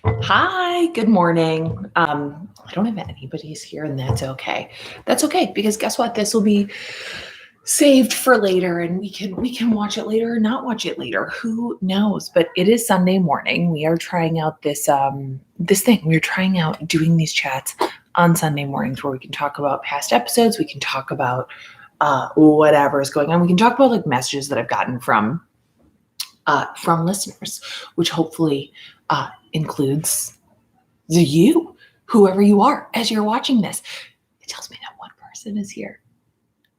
Hi, good morning. I don't have anybody's here, and that's okay. That's okay because guess what? This will be saved for later, and we can watch it later or not watch it later. Who knows? But it is Sunday morning. We are trying out this thing. We're trying out doing these chats on Sunday mornings where we can talk about past episodes. We can talk about whatever is going on. We can talk about like messages that I've gotten from listeners, which hopefully includes you, whoever you are, as you're watching this. It tells me that one person is here.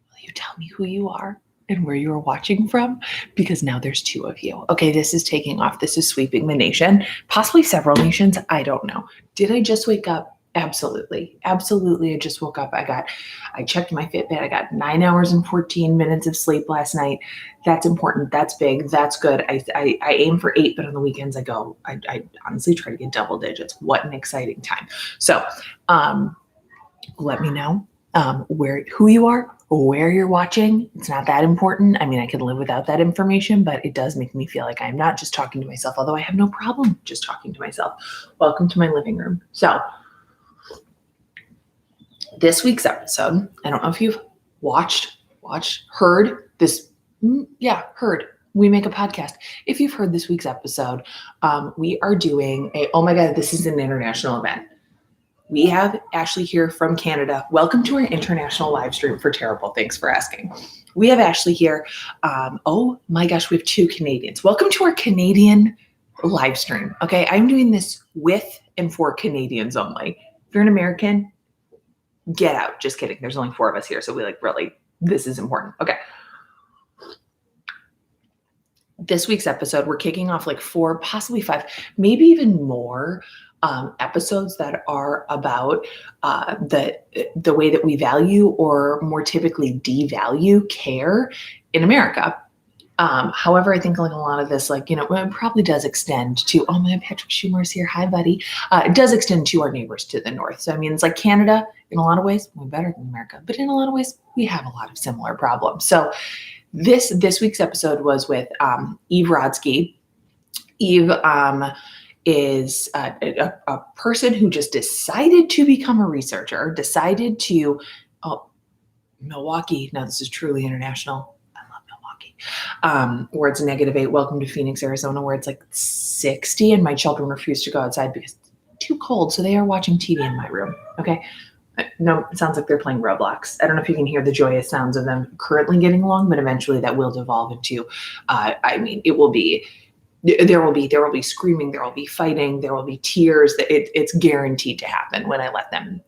Will you tell me who you are and where you are watching from? Because now there's two of you. Okay, this is taking off. This is sweeping the nation, possibly several nations. I don't know. Did I just wake up? Absolutely. Absolutely. I just woke up. I checked my Fitbit. I got 9 hours and 14 minutes of sleep last night. That's important. That's big. That's good. I aim for 8, but on the weekends I honestly try to get double digits. What an exciting time. So, let me know, who you are, where you're watching. It's not that important. I mean, I could live without that information, but it does make me feel like I'm not just talking to myself, although I have no problem just talking to myself. Welcome to my living room. So, this week's episode, I don't know if you've heard this. Heard. We make a podcast. If you've heard this week's episode, we are doing oh my God, this is an international event. We have Ashley here from Canada. Welcome to our international live stream for Terrible. Thanks for asking. We have Ashley here. Oh my gosh, we have 2 Canadians. Welcome to our Canadian live stream. Okay, I'm doing this with and for Canadians only. If you're an American, get out. Just kidding. There's only 4 of us here. So really, this is important. Okay. This week's episode, we're kicking off like 4, possibly 5, maybe even more episodes that are about the way that we value, or more typically devalue, care in America. However, I think like a lot of this, it probably does extend to, oh my, Patrick Schumer's here. Hi, buddy. It does extend to our neighbors to the north. So, I mean, it's like Canada in a lot of ways, we're better than America, but in a lot of ways, we have a lot of similar problems. So this week's episode was with Eve Rodsky. Eve is a person who just decided to become a researcher, decided to, Milwaukee. Now, this is truly international. Where it's -8. Welcome to Phoenix, Arizona, where it's like 60, and my children refuse to go outside because it's too cold. So they are watching TV in my room. Okay. No, it sounds like they're playing Roblox. I don't know if you can hear the joyous sounds of them currently getting along, but eventually that will devolve into, there will be screaming, there will be fighting, there will be tears. It's guaranteed to happen when I let them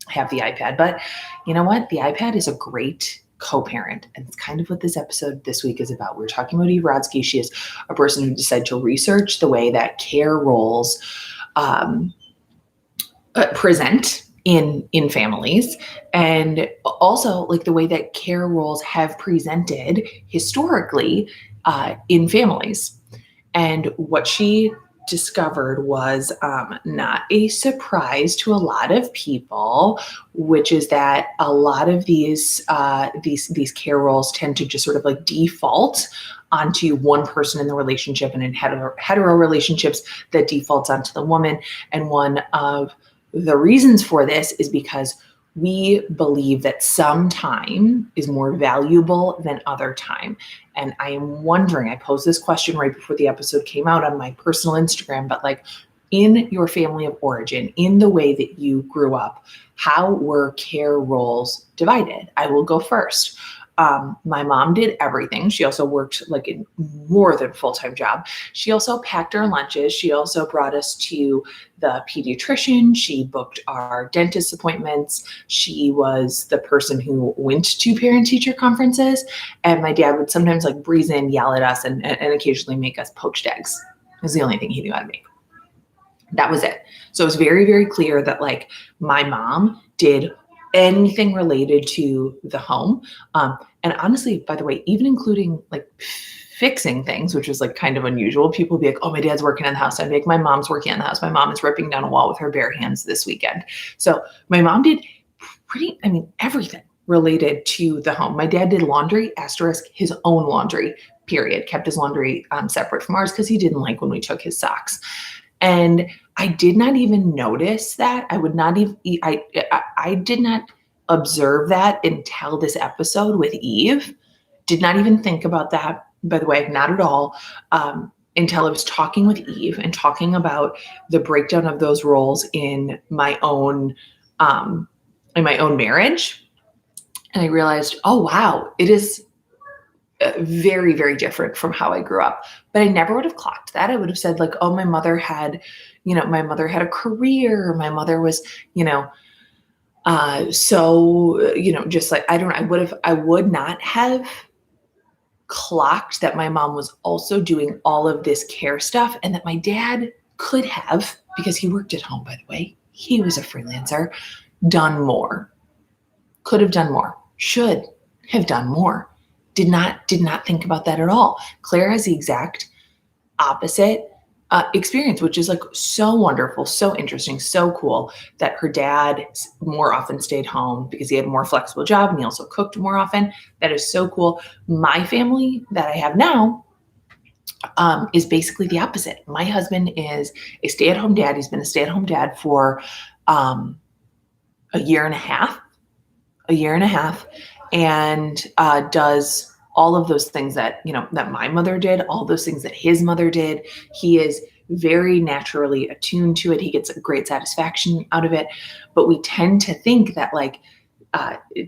have the iPad. But you know what? The iPad is a great co-parent, and it's kind of what this episode this week is about. We're talking about Eve Rodsky. She is a person who decided to research the way that care roles present in families, and also like the way that care roles have presented historically in families. And what she discovered was not a surprise to a lot of people, which is that a lot of these care roles tend to just sort of like default onto one person in the relationship, and in hetero relationships that defaults onto the woman. And one of the reasons for this is because we believe that some time is more valuable than other time. And I am wondering, I posed this question right before the episode came out on my personal Instagram, but like, in your family of origin, in the way that you grew up, how were care roles divided? I will go first. My mom did everything. She also worked like in more than a full-time job. She also packed our lunches. She also brought us to the pediatrician. She booked our dentist appointments. She was the person who went to parent-teacher conferences. And my dad would sometimes like breeze in, yell at us, and occasionally make us poached eggs. It was the only thing he knew how to make. That was it. So it was very, very clear that like my mom did anything related to the home. And honestly, by the way, even including like fixing things, which was like kind of unusual. People would be like, oh, my dad's working in the house. I'd be like, my mom's working in the house. My mom is ripping down a wall with her bare hands this weekend. So my mom did everything related to the home. My dad did laundry, asterisk, his own laundry, period. Kept his laundry separate from ours because he didn't like when we took his socks. And I did not even notice that. I would not even, I did not observe that until this episode with Eve. Did not even think about that, by the way, not at all, until I was talking with Eve and talking about the breakdown of those roles in my own marriage. And I realized, oh, wow, it is very, very different from how I grew up. But I never would have clocked that. I would have said like, oh, my mother had a career. My mother was, just like, I would not have clocked that my mom was also doing all of this care stuff, and that my dad could have, because he worked at home, by the way, he was a freelancer, done more, could have done more, should have done more. Did not think about that at all. Claire has the exact opposite experience, which is like so wonderful, so interesting, so cool, that her dad more often stayed home because he had a more flexible job and he also cooked more often. That is so cool. My family that I have now is basically the opposite. My husband is a stay-at-home dad. He's been a stay-at-home dad for a year and a half, and does all of those things that my mother did, all those things that his mother did. He is very naturally attuned to it. He gets a great satisfaction out of it. But we tend to think that like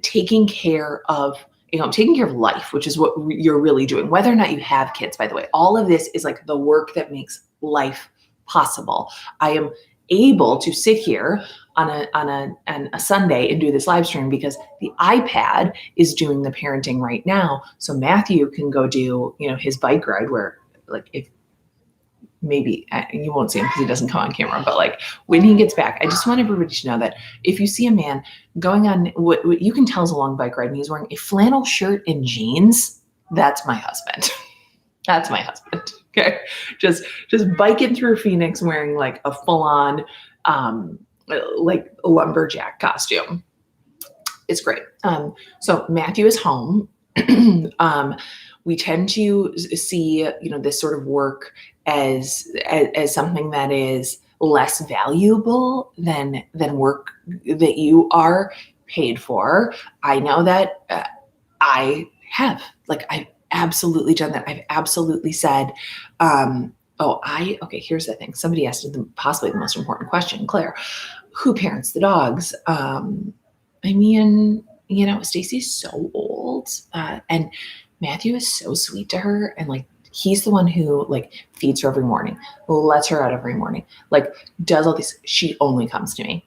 taking care of life, which is what you're really doing, whether or not you have kids, by the way, all of this is like the work that makes life possible. I am able to sit here on a Sunday and do this live stream because the iPad is doing the parenting right now. So Matthew can go do, his bike ride, where like, if maybe you won't see him because he doesn't come on camera, but like when he gets back, I just want everybody to know that if you see a man going on what you can tell is a long bike ride and he's wearing a flannel shirt and jeans, that's my husband. That's my husband. Okay. Just biking through Phoenix wearing like a full on, like a lumberjack costume. It's great. So Matthew is home. We tend to see, this sort of work as something that is less valuable than work that you are paid for. I know that I have, like, I've absolutely done that. I've absolutely said, here's the thing. Somebody asked possibly the most important question, Claire, who parents the dogs? Stacy's so old, and Matthew is so sweet to her. And like, he's the one who like feeds her every morning, lets her out every morning, like does all this. She only comes to me.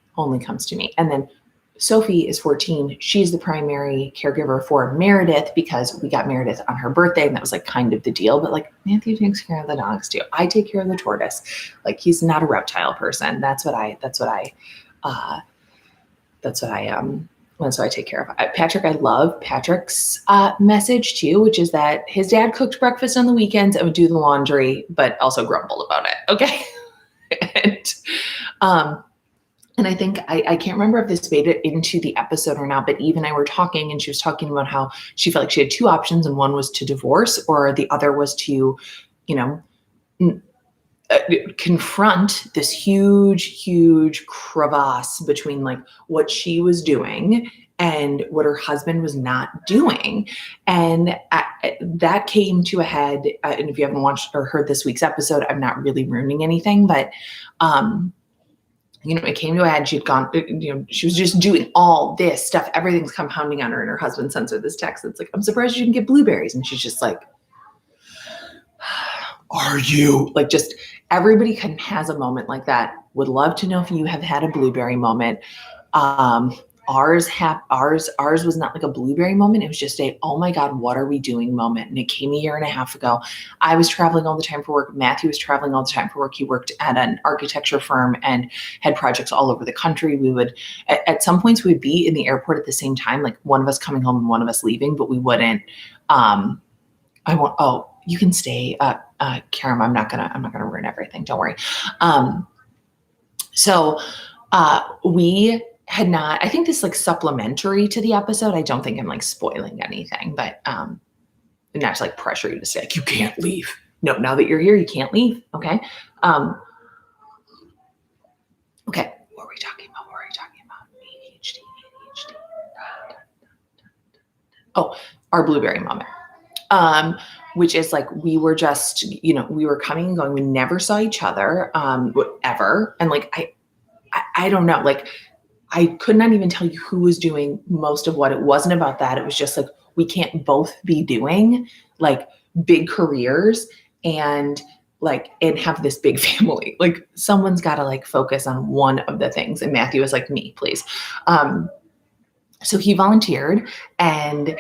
And then Sophie is 14. She's the primary caregiver for Meredith because we got Meredith on her birthday and that was like kind of the deal. But like Matthew takes care of the dogs too. I take care of the tortoise. Like he's not a reptile person. That's what I take care of. Patrick, I love Patrick's message too, which is that his dad cooked breakfast on the weekends and would do the laundry, but also grumbled about it. Okay. And I think, I can't remember if this made it into the episode or not, but Eve and I were talking and she was talking about how she felt like she had two options, and one was to divorce or the other was to, confront this huge crevasse between like what she was doing and what her husband was not doing. And that came to a head. And if you haven't watched or heard this week's episode, I'm not really ruining anything, but, it came to a head. She'd gone, she was just doing all this stuff. Everything's compounding on her. And her husband sends her this text. It's like, I'm surprised you didn't get blueberries. And she's just like, are you like, just everybody has a moment like that. Would love to know if you have had a blueberry moment. Ours was not like a blueberry moment. It was just a, oh my God, what are we doing moment? And it came a year and a half ago. I was traveling all the time for work. Matthew was traveling all the time for work. He worked at an architecture firm and had projects all over the country. We would, at some points we would be in the airport at the same time, like one of us coming home and one of us leaving, but we wouldn't, you can stay, Karam, I'm not gonna ruin everything. Don't worry. We had not, I think this is like supplementary to the episode. I don't think I'm like spoiling anything, but not to like pressure you to say like, you can't leave. No, now that you're here, you can't leave. Okay. Okay, what were we talking about? ADHD. Oh, our blueberry moment. Which is like, we were just, we were coming and going. We never saw each other, ever. And like, I don't know, like, I could not even tell you who was doing most of what. It wasn't about that. It was just like, we can't both be doing like big careers and have this big family. Like, someone's got to like focus on one of the things. And Matthew was like, me, please. So he volunteered, and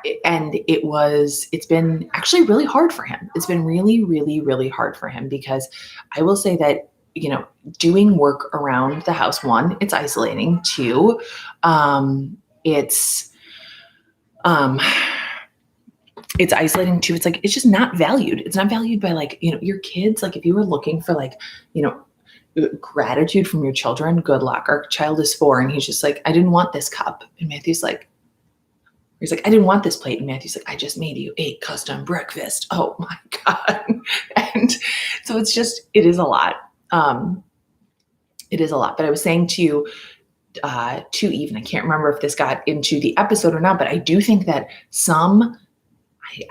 it's been actually really hard for him. It's been really, really, really hard for him, because I will say that, doing work around the house, one, it's isolating. Two, it's isolating too. It's like, it's just not valued. It's not valued by like, your kids. Like, if you were looking for like, gratitude from your children, good luck. Our child is 4, and he's just like, I didn't want this cup. And Matthew's like, he's like, I didn't want this plate. And Matthew's like, I just made you a custom breakfast. Oh my God. And so it is a lot. It is a lot. But I was saying to Eve, and I can't remember if this got into the episode or not, but I do think that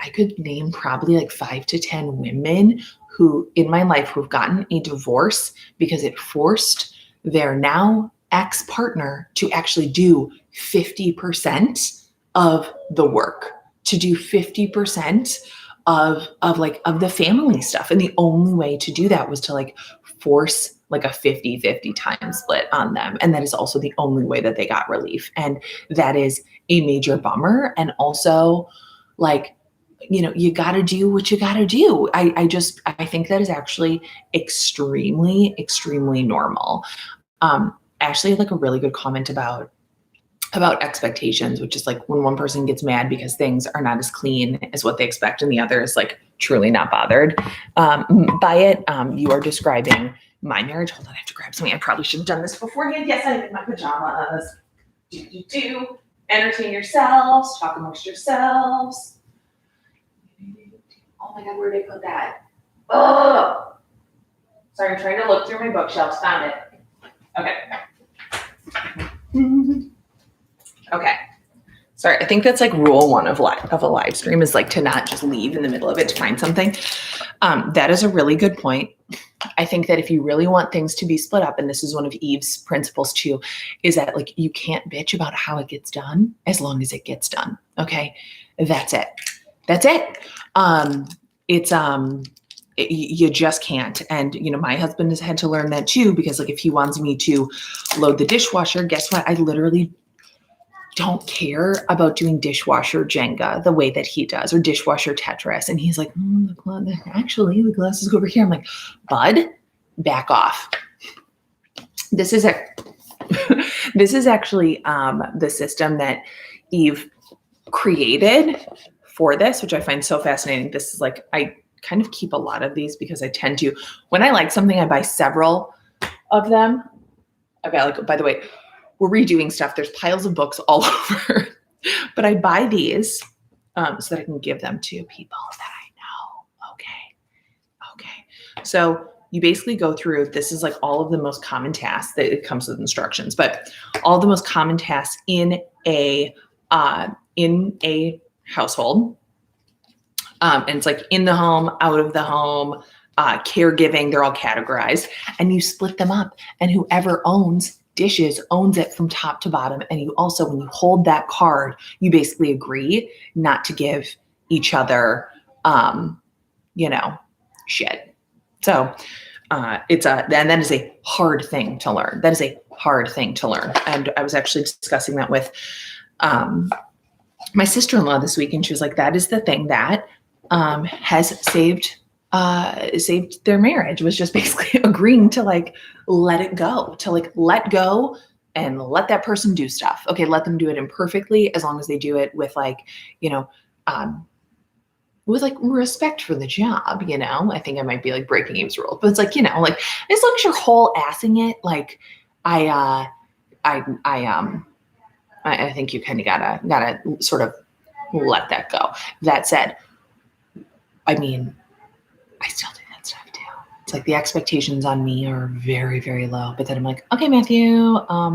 I could name probably like 5 to 10 women who in my life who've gotten a divorce because it forced their now ex-partner to actually do 50% of the work, to do 50% of the family stuff. And the only way to do that was to like force like a 50-50 time split on them. And that is also the only way that they got relief. And that is a major bummer. And also, like, you got to do what you got to do. I think that is actually extremely, extremely normal. Ashley had like a really good comment about expectations, which is like when one person gets mad because things are not as clean as what they expect and the other is like truly not bothered by it. You are describing my marriage. Hold on, I have to grab something. I probably should have done this beforehand. Yes, I'm in my pajamas. Do. Entertain yourselves. Talk amongst yourselves. Oh my God, where did I put that? Oh! Sorry, I'm trying to look through my bookshelves. Found it. Okay. Okay. Sorry, I think that's like rule 1 of a live stream, is like to not just leave in the middle of it to find something. That is a really good point. I think that if you really want things to be split up, and this is one of Eve's principles too, is that like you can't bitch about how it gets done as long as it gets done. Okay. That's it. You just can't. And, my husband has had to learn that too, because like if he wants me to load the dishwasher, guess what? I literally don't care about doing dishwasher Jenga the way that he does, or dishwasher Tetris. And he's like, actually, the glasses go over here. I'm like, bud, back off. This is actually the system that Eve created for this, which I find so fascinating. This is like, I kind of keep a lot of these because I tend to, when I like something, I buy several of them. I've got like, by the way, we're redoing stuff. There's piles of books all over, but I buy these so that I can give them to people that I know. Okay. So you basically go through, this is like all of the most common tasks that it comes with instructions, but all the most common tasks in a household. And it's like in the home, out of the home, caregiving, they're all categorized, and you split them up, and whoever owns dishes owns it from top to bottom. And you also, when you hold that card, you basically agree not to give each other, shit. So and that is a hard thing to learn. And I was actually discussing that with my sister-in-law this week, and she was like, that is the thing that has saved their marriage, was just basically agreeing to like let it go, and let that person do stuff. Okay, let them do it imperfectly, as long as they do it with like, with like respect for the job. I think I might be like breaking Eve's rules, but it's like, like as long as you're whole assing it, like I think you kind of gotta sort of let that go. That said, I mean, I still do that stuff too. It's like the expectations on me are very, very low. But then I'm like, okay, Matthew, I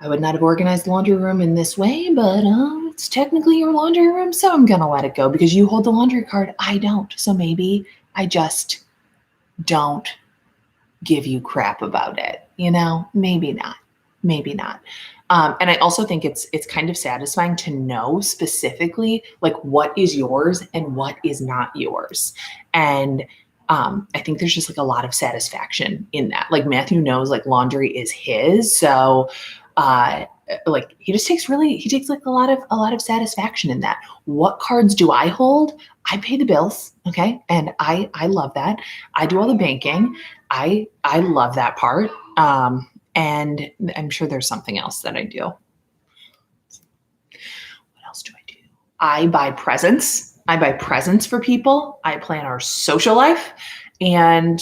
would not have organized the laundry room in this way, but it's technically your laundry room, so I'm going to let it go because you hold the laundry card. I don't. So maybe I just don't give you crap about it. Maybe not. Maybe not. And I also think it's kind of satisfying to know specifically like what is yours and what is not yours. And I think there's just like a lot of satisfaction in that. Like Matthew knows like laundry is his. So like he takes like a lot of satisfaction in that. What cards do I hold? I pay the bills. Okay. And I love that. I do all the banking. I love that part. And I'm sure there's something else that I do. What else do I do? I buy presents. I buy presents for people. I plan our social life. And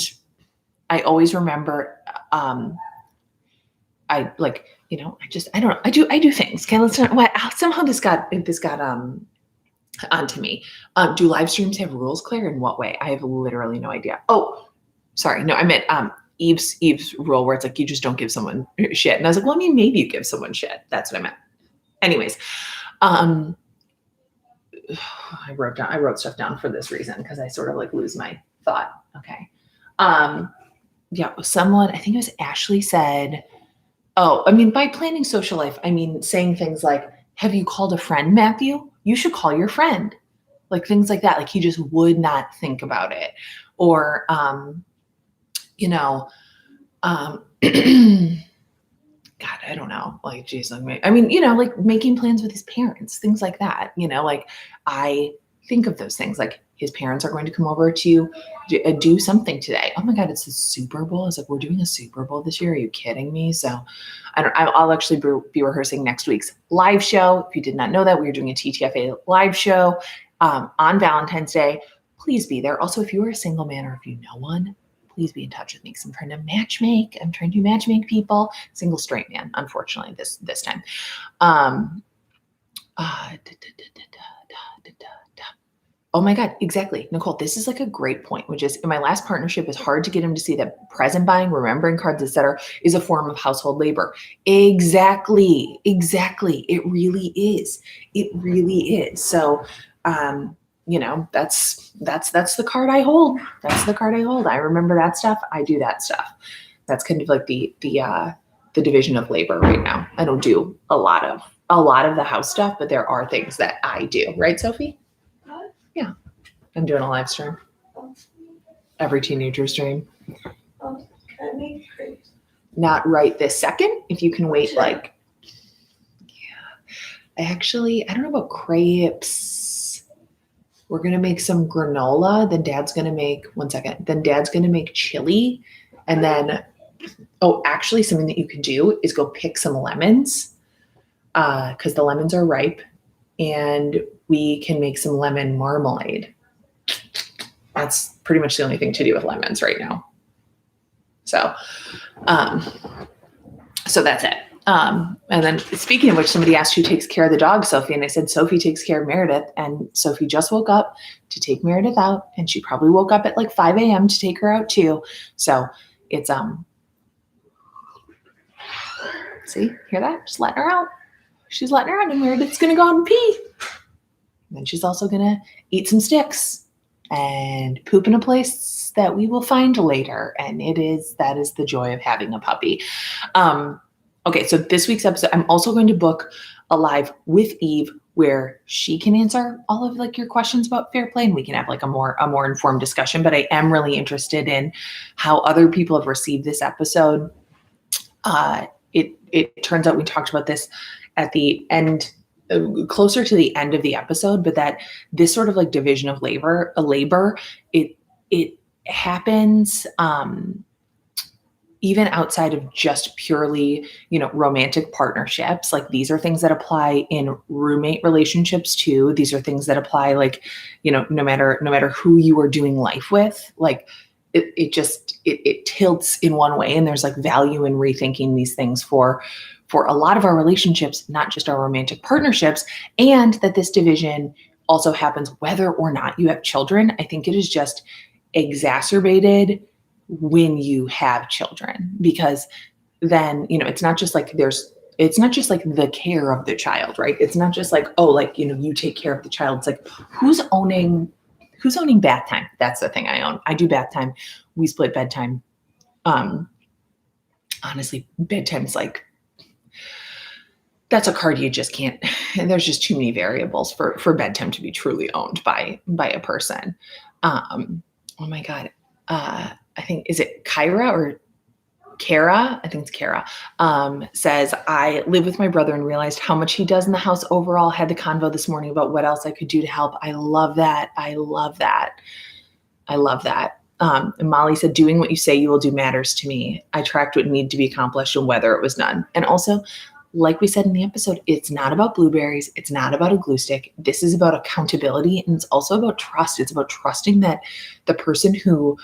I always remember, I don't know. I do things. Okay. Somehow this got onto me. Do live streams have rules, Claire? In what way? I have literally no idea. Oh, sorry. No, I meant, Eve's rule where it's like, you just don't give someone shit. And I was like, well, I mean, maybe you give someone shit. That's what I meant. Anyways, I wrote stuff down for this reason because I sort of like lose my thought. Okay. Yeah, someone, I think it was Ashley said, by planning social life, I mean, saying things like, have you called a friend, Matthew? You should call your friend. Like things like that. Like he just would not think about it. Or, God, I don't know. Like, geez, like making plans with his parents, things like that. Like I think of those things. Like his parents are going to come over to do something today. Oh my God, it's the Super Bowl. It's like we're doing a Super Bowl this year. Are you kidding me? So I'll actually be rehearsing next week's live show. If you did not know that, we are doing a TTFA live show on Valentine's Day. Please be there. Also, if you are a single man or if you know one, please be in touch with me because I'm trying to matchmake. I'm trying to matchmake people. Single straight man, unfortunately, this time. Oh my God, exactly. Nicole, this is like a great point, which is in my last partnership, it's hard to get him to see that present buying, remembering cards, etc., is a form of household labor. Exactly. It really is. It really is. So, that's the card I hold. That's the card I hold. I remember that stuff. I do that stuff. That's kind of like the division of labor right now. I don't do a lot of the house stuff, but there are things that I do. Right, Sophie? Yeah. I'm doing a live stream. Every teenager's dream. Not right this second. If you can wait, I don't know about crepes. We're going to make some granola. Then Dad's going to make, Then Dad's going to make chili. And then, actually something that you could do is go pick some lemons because the lemons are ripe and we can make some lemon marmalade. That's pretty much the only thing to do with lemons right now. So, so that's it. And then speaking of which, somebody asked who takes care of the dog, Sophie, and I said, Sophie takes care of Meredith, and Sophie just woke up to take Meredith out, and she probably woke up at like 5 a.m. to take her out too. So it's, see, hear that? Just letting her out. She's letting her out, and Meredith's going to go out and pee. And then she's also going to eat some sticks and poop in a place that we will find later. And that is the joy of having a puppy. Okay, so this week's episode, I'm also going to book a live with Eve where she can answer all of like your questions about fair play and we can have like a more informed discussion. But I am really interested in how other people have received this episode. It turns out we talked about this at the end, closer to the end of the episode, but that this sort of like division of labor, it happens even outside of just purely, romantic partnerships. Like these are things that apply in roommate relationships too. These are things that apply like, no matter who you are doing life with, like it tilts in one way. And there's like value in rethinking these things for a lot of our relationships, not just our romantic partnerships, and that this division also happens whether or not you have children. I think it is just exacerbated when you have children, because then, it's not just like it's not just like the care of the child, right? It's not just like, oh, like, you take care of the child. It's like, who's owning bath time? That's the thing I own. I do bath time. We split bedtime. Honestly, bedtime's like, that's a card you just can't, and there's just too many variables for bedtime to be truly owned by a person. Oh my God. I think, is it Kyra or Kara? I think it's Kara. Says, I live with my brother and realized how much he does in the house overall. Had the convo this morning about what else I could do to help. I love that. And Molly said, doing what you say you will do matters to me. I tracked what needed to be accomplished and whether it was done. And also, like we said in the episode, it's not about blueberries. It's not about a glue stick. This is about accountability. And it's also about trust. It's about trusting that the person who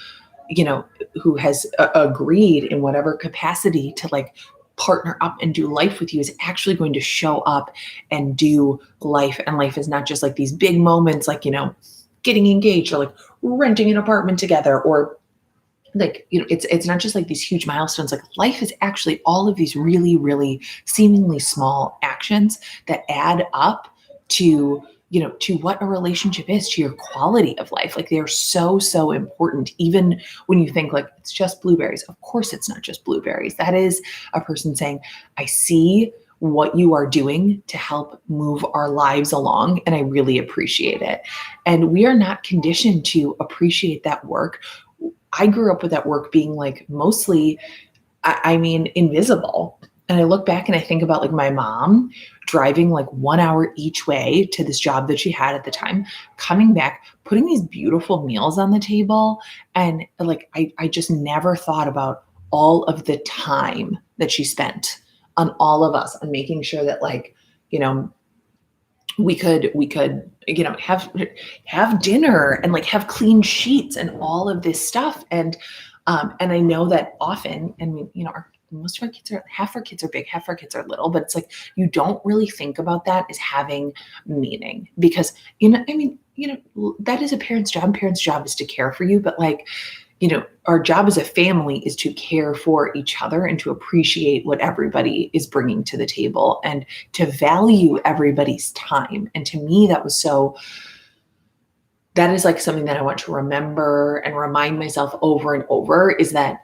has agreed in whatever capacity to like partner up and do life with you is actually going to show up and do life. And life is not just like these big moments, like, getting engaged or like renting an apartment together, or like, it's not just like these huge milestones. Like, life is actually all of these really, really seemingly small actions that add up to what a relationship is, to your quality of life. Like, they're so, so important. Even when you think like it's just blueberries, of course it's not just blueberries. That is a person saying, I see what you are doing to help move our lives along, and I really appreciate it. And we are not conditioned to appreciate that work. I grew up with that work being like mostly, invisible. And I look back and I think about like my mom driving like 1 hour each way to this job that she had at the time, coming back, putting these beautiful meals on the table. And like, I just never thought about all of the time that she spent on all of us, on making sure that like, we could, have dinner and like have clean sheets and all of this stuff. And I know that often, and most of our kids half our kids are big, half our kids are little, but it's like, you don't really think about that as having meaning, because, that is a parent's job. Parent's job is to care for you, but like, our job as a family is to care for each other and to appreciate what everybody is bringing to the table and to value everybody's time. And to me, that is like something that I want to remember and remind myself over and over, is that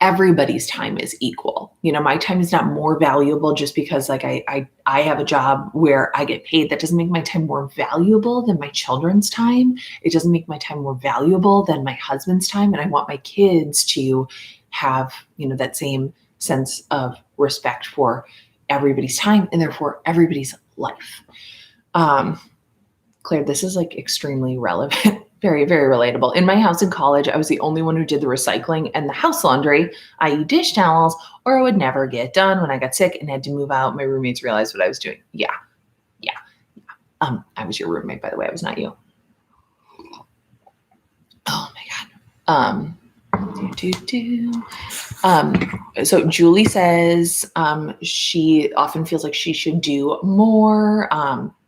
everybody's time is equal. My time is not more valuable just because like I have a job where I get paid. That doesn't make my time more valuable than my children's time. It doesn't make my time more valuable than my husband's time. And I want my kids to have, that same sense of respect for everybody's time and therefore everybody's life. Claire, this is like extremely relevant. Very, very relatable. In my house in college, I was the only one who did the recycling and the house laundry, i.e. dish towels, or it would never get done. When I got sick and had to move out, my roommates realized what I was doing. Yeah. I was your roommate, by the way. I was not you. Oh my God. So Julie says she often feels like she should do more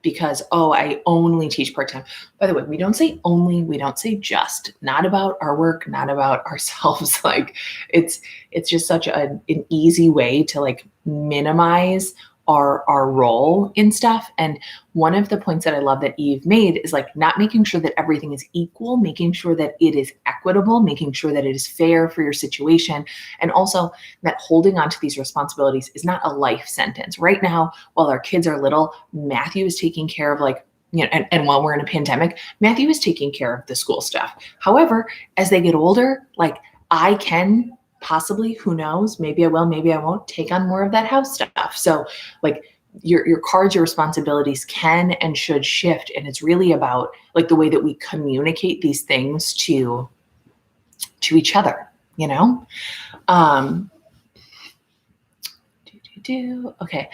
because, I only teach part-time. By the way, we don't say only, we don't say just. Not about our work, not about ourselves. Like, it's just such an easy way to like minimize our role in stuff. And one of the points that I love that Eve made is like not making sure that everything is equal, making sure that it is equitable, making sure that it is fair for your situation. And also that holding on to these responsibilities is not a life sentence. Right now, while our kids are little, Matthew is taking care of like, and while we're in a pandemic, Matthew is taking care of the school stuff. However, as they get older, like I can possibly, who knows, maybe I will, maybe I won't, take on more of that house stuff. So like your cards, your responsibilities can and should shift. And it's really about like the way that we communicate these things to each other, Okay.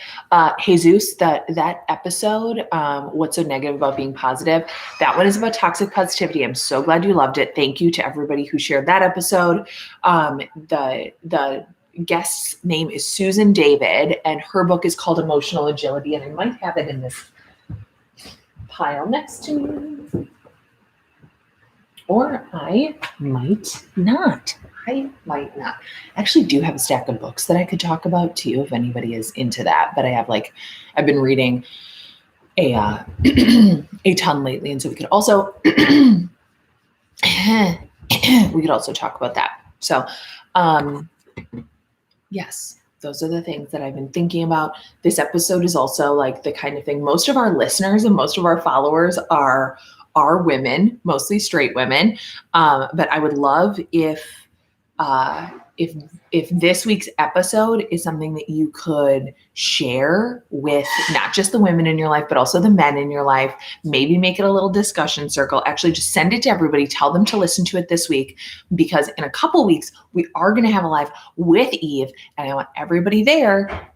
Jesus, that episode, What's So Negative About Being Positive? That one is about toxic positivity. I'm so glad you loved it. Thank you to everybody who shared that episode. The guest's name is Susan David, and her book is called Emotional Agility, and I might have it in this pile next to me. Or I might not. I might not. I actually do have a stack of books that I could talk about too, if anybody is into that. But I've been reading a a ton lately, and so we could also we could also talk about that. So, yes, those are the things that I've been thinking about. This episode is also like the kind of thing most of our listeners and most of our followers are women, mostly straight women. But I would love uh, if this week's episode is something that you could share with not just the women in your life, but also the men in your life, maybe make it a little discussion circle. Actually, just send it to everybody. Tell them to listen to it this week, because in a couple weeks, we are going to have a live with Eve, and I want everybody there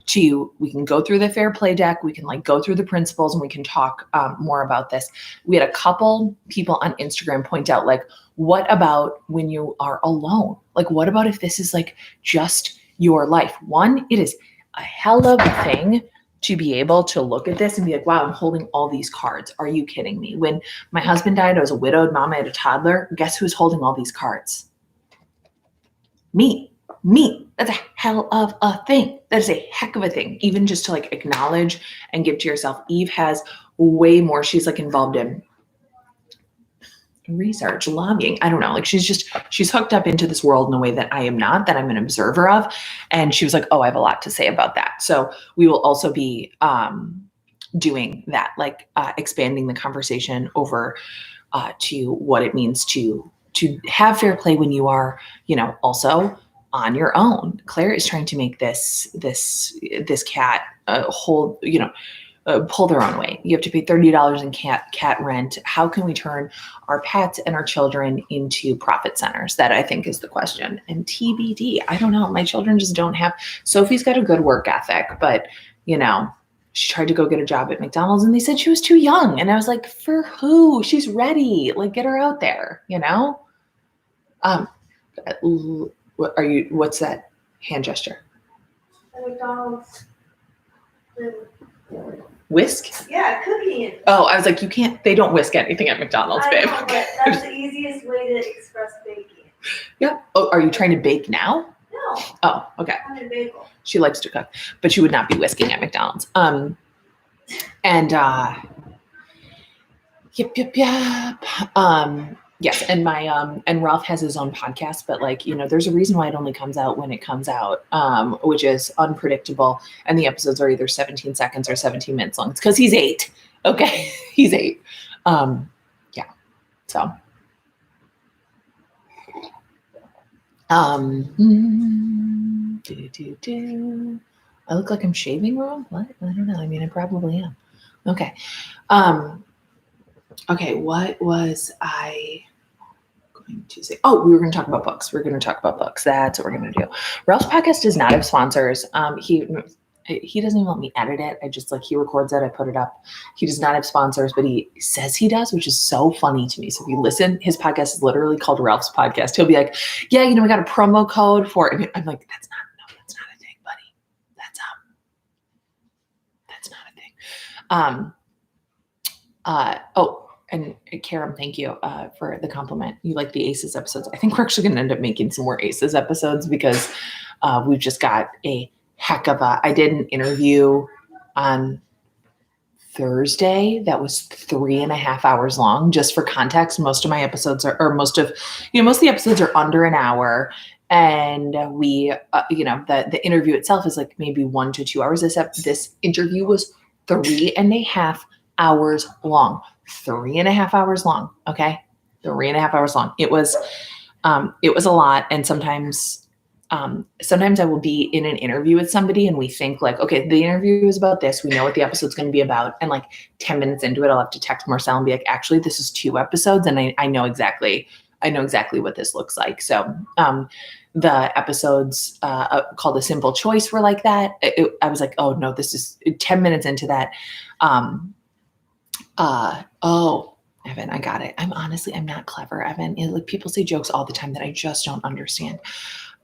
we can go through the fair play deck. We can like go through the principles, and we can talk more about this. We had a couple people on Instagram point out, like, what about when you are alone? Like, what about if this is like just your life? One, it is a hell of a thing to be able to look at this and be like, wow, I'm holding all these cards. Are you kidding me? When my husband died, I was a widowed mom. I had a toddler. Guess who's holding all these cards? Me. That's a hell of a thing. That is a heck of a thing. Even just to like acknowledge and give to yourself. Eve has way more. She's like involved in research, lobbying. I don't know. Like she's hooked up into this world in a way that I am not, that I'm an observer of. And she was like, oh, I have a lot to say about that. So we will also be doing that, like expanding the conversation over to what it means to have fair play when you are, also on your own. Claire is trying to make this cat hold, pull their own weight. You have to pay $30 in cat rent. How can we turn our pets and our children into profit centers? That I think is the question. And TBD, I don't know. My children just don't have. Sophie's got a good work ethic, but she tried to go get a job at McDonald's and they said she was too young. And I was like, for who? She's ready. Like, get her out there. What's that hand gesture? At McDonald's. Whisk? Yeah, cooking. Oh, I was like, they don't whisk anything at McDonald's, babe. I know, but that's the easiest way to express baking. Yeah. Oh, are you trying to bake now? No. Oh, okay. I'm a bagel. She likes to cook, but she would not be whisking at McDonald's. Yep. Yes, and my and Ralph has his own podcast, but like, there's a reason why it only comes out when it comes out, which is unpredictable, and the episodes are either 17 seconds or 17 minutes long. It's because he's 8. Okay, he's 8. Yeah. So. I look like I'm shaving wrong. What? I don't know. I mean, I probably am. Okay. Okay, what was I going to say? Oh, we were going to talk about books. We're going to talk about books. That's what we're going to do. Ralph's podcast does not have sponsors. He doesn't even let me edit it. I just he records it. I put it up. He does not have sponsors, but he says he does, which is so funny to me. So if you listen, his podcast is literally called Ralph's Podcast. He'll be like, yeah, we got a promo code for it. I'm like, that's not a thing, buddy. That's not a thing. And Karen, thank you for the compliment. You like the Aces episodes. I think we're actually going to end up making some more Aces episodes because we've just got a heck of I did an interview on Thursday that was 3.5 hours long. Just for context, most of my episodes most of the episodes are under an hour. And we, the interview itself is like maybe 1 to 2 hours. This interview was 3.5 hours long. 3.5 hours long. Okay. 3.5 hours long. It was a lot. And sometimes I will be in an interview with somebody and we think like, okay, the interview is about this. We know what the episode's going to be about. And like 10 minutes into it, I'll have to text Marcel and be like, actually, this is 2 episodes. And I know exactly what this looks like. So, the episodes called A Simple Choice were like that. I was like, oh no, this is 10 minutes into that. Evan, I got it. I'm not clever, Evan. Like people say jokes all the time that I just don't understand.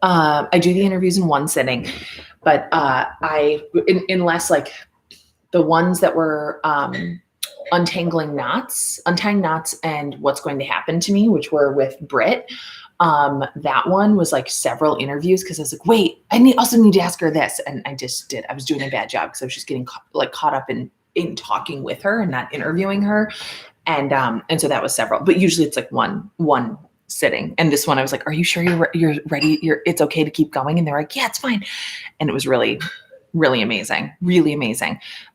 I do the interviews in one sitting, but unless like the ones that were Untying Knots, and What's Going to Happen to Me, which were with Britt. That one was like several interviews because I was like, wait, also need to ask her this. And I just did. I was doing a bad job because I was just getting caught up in talking with her and not interviewing her. And so that was several, but usually it's like one sitting. And this one I was like, are you sure you're ready? It's okay to keep going? And they're like, yeah, it's fine. And it was really, really amazing.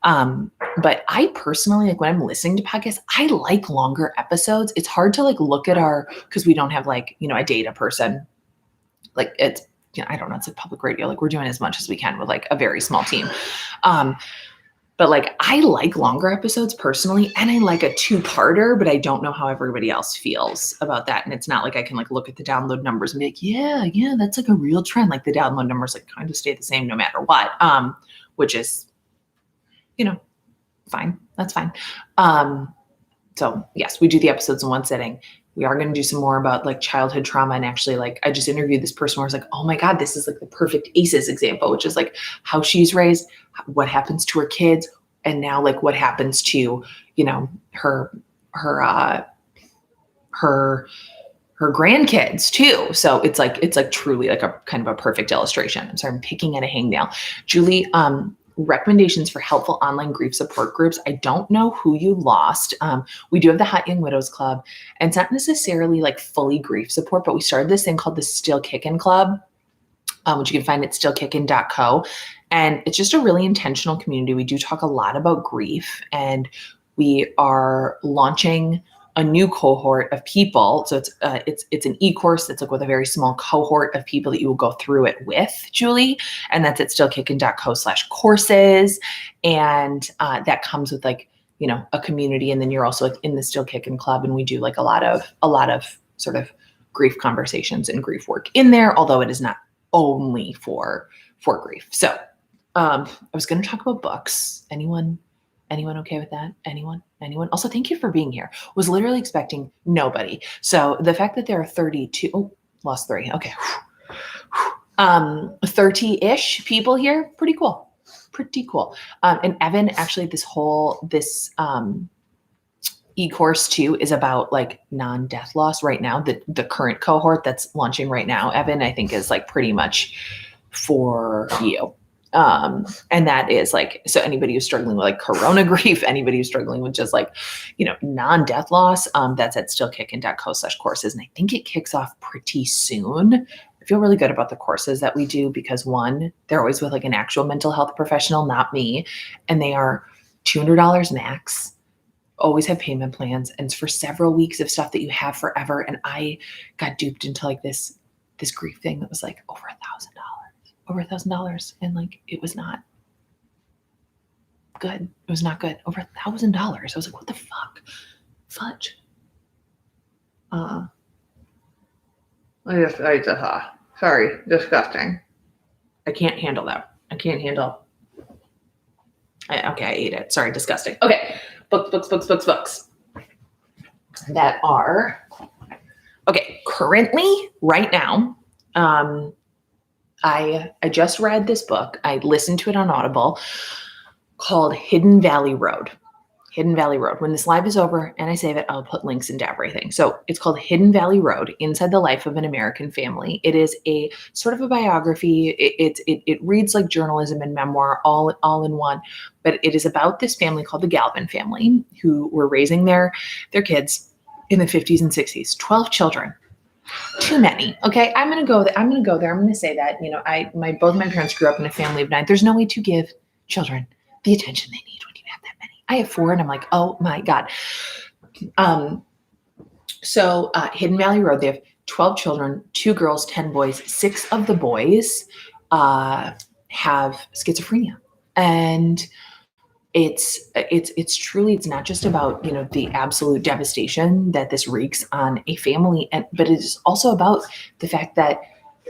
But I personally, like when I'm listening to podcasts, I like longer episodes. It's hard to like look at because we don't have like, a data person. Like it's, I don't know, it's like public radio. Like we're doing as much as we can with like a very small team. But like, I like longer episodes personally, and I like a 2-parter, but I don't know how everybody else feels about that. And it's not like I can like look at the download numbers and be like, yeah, that's like a real trend. Like the download numbers like kind of stay the same no matter what, which is, fine. That's fine. So yes, we do the episodes in one sitting. We are going to do some more about like childhood trauma. And actually, like I just interviewed this person where I was like, oh my God, this is like the perfect ACEs example, which is like how she's raised, what happens to her kids, and now like what happens to, her grandkids too. So it's like truly like a kind of a perfect illustration. I'm sorry, I'm picking at a hangnail. Julie, recommendations for helpful online grief support groups. I don't know who you lost. We do have the Hot Young Widows Club, and it's not necessarily like fully grief support, but we started this thing called the Still Kickin' Club, which you can find at stillkickin.co. And it's just a really intentional community. We do talk a lot about grief, and we are launching a new cohort of people. So it's an e-course that's like with a very small cohort of people that you will go through it with, Julie. And that's at stillkickin.co/courses. And that comes with like, a community. And then you're also like in the Still Kickin' Club. And we do like a lot of sort of grief conversations and grief work in there, although it is not only for grief. So I was going to talk about books. Anyone okay with that? Anyone? Also, thank you for being here. Was literally expecting nobody. So the fact that there are 32, lost 3. Okay. 30-ish people here. Pretty cool. And Evan, actually this e-course too is about like non-death loss right now. The current cohort that's launching right now, Evan, I think is like pretty much for you. And that is like, so anybody who's struggling with like corona grief, anybody who's struggling with just like, non-death loss, that's at stillkickin.co/courses. And I think it kicks off pretty soon. I feel really good about the courses that we do because one, they're always with like an actual mental health professional, not me. And they are $200 max, always have payment plans. And it's for several weeks of stuff that you have forever. And I got duped into like this grief thing that was like over $1,000, and like it was not good. It was not good. Over $1,000. I was like, what the fuck? Fudge. Sorry, disgusting. I can't handle that. I ate it. Sorry, disgusting. Okay, books. That are okay. Currently, right now, I just read this book. I listened to it on Audible called Hidden Valley Road. When this live is over and I save it, I'll put links into everything. So it's called Hidden Valley Road, Inside the Life of an American Family. It is a sort of a biography. It reads like journalism and memoir all in one, but it is about this family called the Galvin family who were raising their kids in the 50s and 60s, 12 children. Too many. Okay. I'm going to go there. I'm going to say that, both my parents grew up in a family of 9. There's no way to give children the attention they need when you have that many. I have 4 and I'm like, oh my God. So Hidden Valley Road, they have 12 children, 2 girls, 10 boys. 6 of the boys have schizophrenia. And it's truly, it's not just about, the absolute devastation that this wreaks on a family, but it is also about the fact that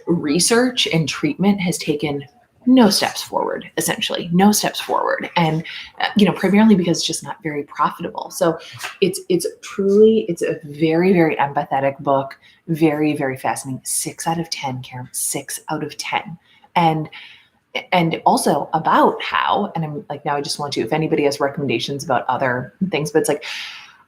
research and treatment has taken no steps forward, essentially no steps forward. And, primarily because it's just not very profitable. So it's a very, very empathetic book. Very, very fascinating. 6 out of 10, Karen, 6 out of 10. And and also about how, and I'm like, now I just want to, if anybody has recommendations about other things, but it's like,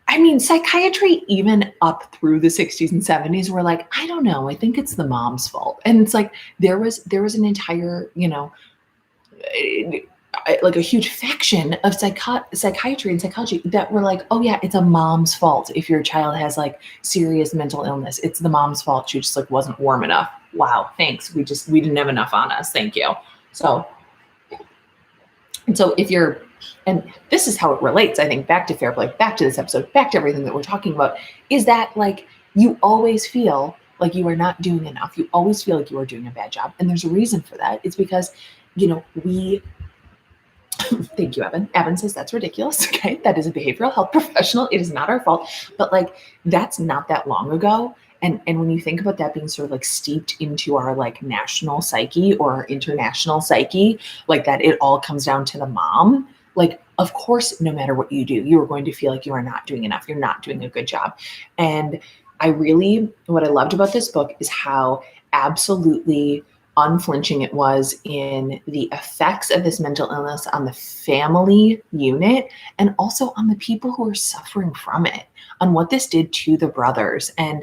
I mean, psychiatry, even up through the 60s and 70s, were like, I don't know, I think it's the mom's fault. And it's like, there was an entire, like a huge faction of psychiatry and psychology that were like, oh yeah, it's a mom's fault if your child has like serious mental illness. It's the mom's fault. She just like wasn't warm enough. Wow, thanks. We didn't have enough on us. Thank you. So if you're, and this is how it relates, I think, back to fair play, back to this episode, back to everything that we're talking about, is that like you always feel like you are not doing enough. You always feel like you are doing a bad job. And there's a reason for that. It's because, we thank you, Evan. Evan says that's ridiculous. Okay. That is a behavioral health professional. It is not our fault. But like, that's not that long ago. And when you think about that being sort of like steeped into our like national psyche or our international psyche, like that it all comes down to the mom, like, of course, no matter what you do, you are going to feel like you are not doing enough. You're not doing a good job. And what I loved about this book is how absolutely unflinching it was in the effects of this mental illness on the family unit and also on the people who are suffering from it, on what this did to the brothers. And,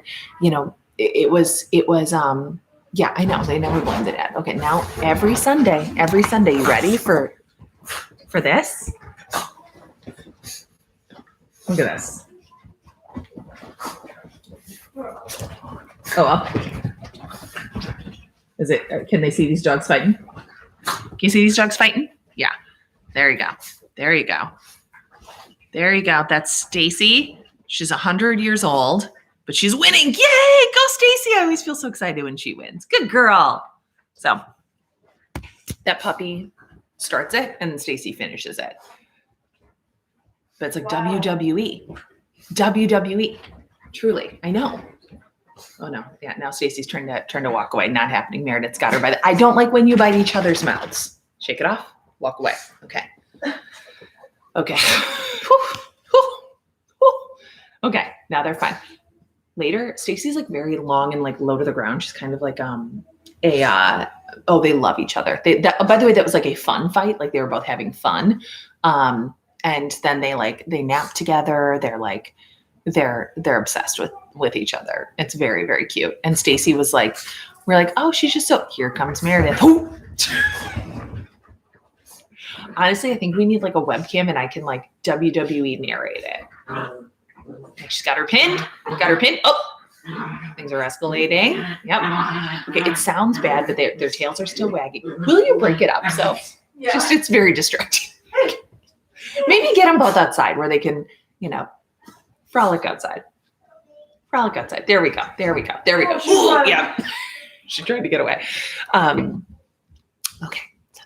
it was, yeah, I know they never blamed the dad. Okay. Now every Sunday, you ready for this? Look at this. Oh, is it, can they see these dogs fighting? Can you see these dogs fighting? Yeah. There you go. There you go. There you go. That's Stacy. She's 100 years old, but she's winning. Yay! Go Stacy. I always feel so excited when she wins. Good girl. So that puppy starts it and Stacy finishes it. But it's like wow. WWE. Truly. I know. Oh no. Yeah. Now Stacy's trying to walk away. Not happening. Meredith's got her by I don't like when you bite each other's mouths. Shake it off. Walk away. Okay. Okay. Okay. Now they're fine. Later, Stacy's like very long and like low to the ground. She's kind of like they love each other. By the way, that was like a fun fight. Like they were both having fun. And then they nap together. They're like, they're obsessed with each other. It's very, very cute. And Stacy was like, we're like, oh, she's just so, here comes Meredith. Honestly, I think we need like a webcam and I can like WWE narrate it. She's got her pinned. Oh, things are escalating. Yep. Okay, it sounds bad, but their tails are still wagging. Will you break it up? So yeah. It's very distracting. Maybe get them both outside where they can, frolic outside. There we go. Ooh, yeah. She tried to get away. Okay. So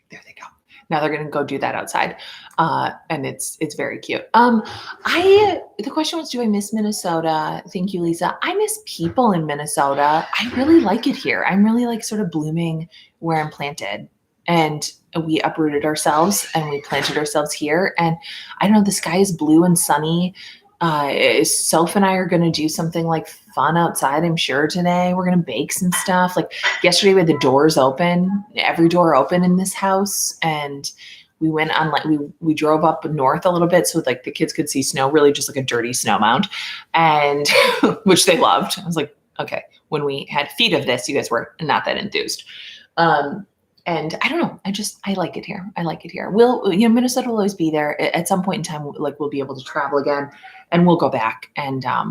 there they go. Now they're going to go do that outside. And it's very cute. The question was, do I miss Minnesota? Thank you, Lisa. I miss people in Minnesota. I really like it here. I'm really like sort of blooming where I'm planted. And we uprooted ourselves and we planted ourselves here. And I don't know, the sky is blue and sunny. Soph and I are going to do something like fun outside, I'm sure, today. We're going to bake some stuff. Like yesterday we had the doors open, every door open in this house. And we went on like, we drove up north a little bit so like the kids could see snow, really just like a dirty snow mound, and which they loved. I was like, okay, when we had feet of this, you guys were not that enthused. And I don't know. I like it here. Minnesota will always be there. At some point in time, like we'll be able to travel again and we'll go back. And I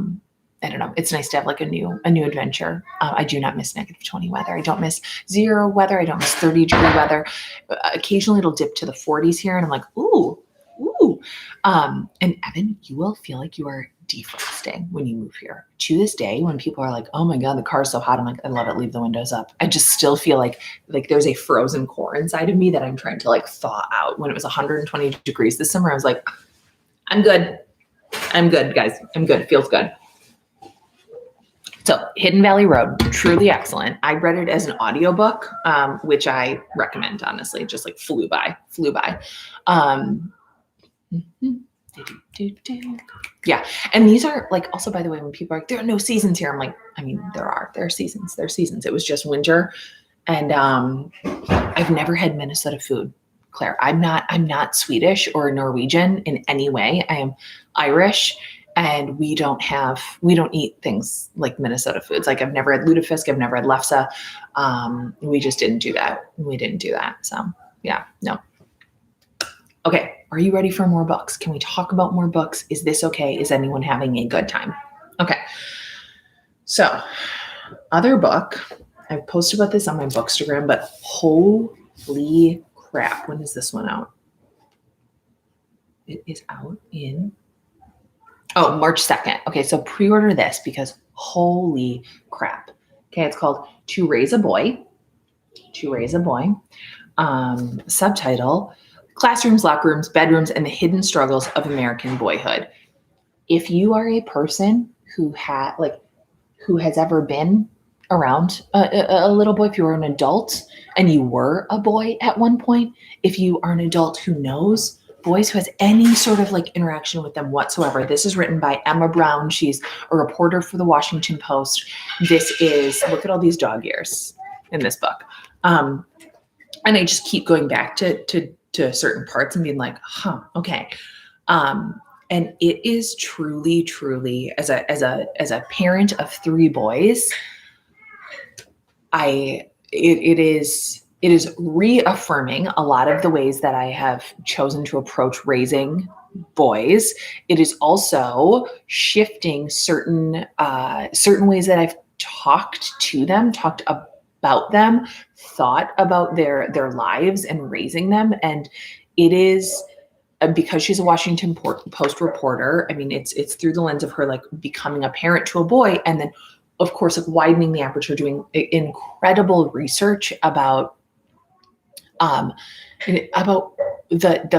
don't know. It's nice to have like a new adventure. I do not miss -20 weather. I don't miss 0 weather. I don't miss 30-degree weather. Occasionally it'll dip to the 40s here. And I'm like, ooh. And Evan, you will feel like you are defrosting when you move here. To this day, when people are like, oh my God, the car's so hot, I'm like, I love it, leave the windows up. I just still feel like there's a frozen core inside of me that I'm trying to like thaw out. When it was 120 degrees this summer, I was like, I'm good, guys. I'm good. It feels good. So Hidden Valley Road, truly excellent. I read it as an audiobook, which I recommend, honestly. It just like flew by. Yeah. And these are like, also, by the way, when people are like, there are no seasons here, I'm like, I mean, there are seasons. It was just winter And I've never had Minnesota food, Claire. I'm not Swedish or Norwegian in any way. I am Irish, and we don't eat things like Minnesota foods. Like I've never had lutefisk, I've never had lefse. We just didn't do that. We didn't do that. So yeah, no. Okay, are you ready for more books? Can we talk about more books? Is this okay? Is anyone having a good time? Okay. So, other book, I've posted about this on my Bookstagram, but holy crap, when is this one out? It is out in, March 2nd. Okay, so pre-order this because holy crap. Okay, it's called To Raise a Boy. To Raise a Boy. Subtitle, Classrooms, Locker Rooms, Bedrooms, and the Hidden Struggles of American Boyhood. If you are a person who has ever been around a little boy, if you were an adult and you were a boy at one point, if you are an adult who knows boys, who has any sort of like interaction with them whatsoever, this is written by Emma Brown. She's a reporter for the Washington Post. This is, look at all these dog ears in this book. And I just keep going back to certain parts and being like, okay. And it is truly, truly, as a parent of 3 boys, it is reaffirming a lot of the ways that I have chosen to approach raising boys. It is also shifting certain ways that I've talked about them, thought about their lives and raising them. And it is, because she's a Washington Post reporter, I mean, it's through the lens of her like becoming a parent to a boy, and then of course like widening the aperture, doing incredible research about the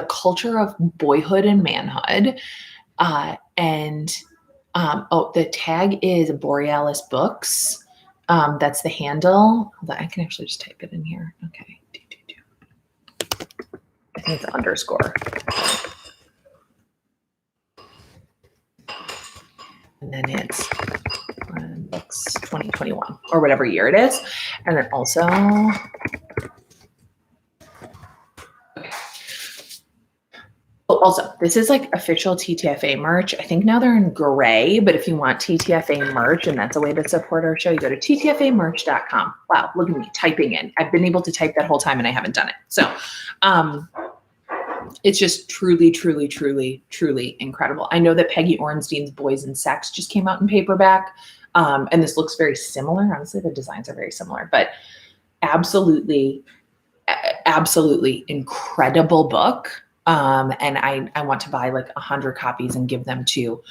culture of boyhood and manhood. The tag is Borealis Books. That's the handle. I can actually just type it in here. Okay. I think it's underscore. And then it's books 2021 or whatever year it is. And then also, this is like official TTFA merch. I think now they're in gray, but if you want TTFA merch, and that's a way to support our show, you go to ttfamerch.com. Wow, look at me typing in. I've been able to type that whole time and I haven't done it. So, it's just truly, truly, truly, truly incredible. I know that Peggy Orenstein's Boys and Sex just came out in paperback. And this looks very similar. Honestly, the designs are very similar, but absolutely incredible book. And I want to buy like 100 copies and give them to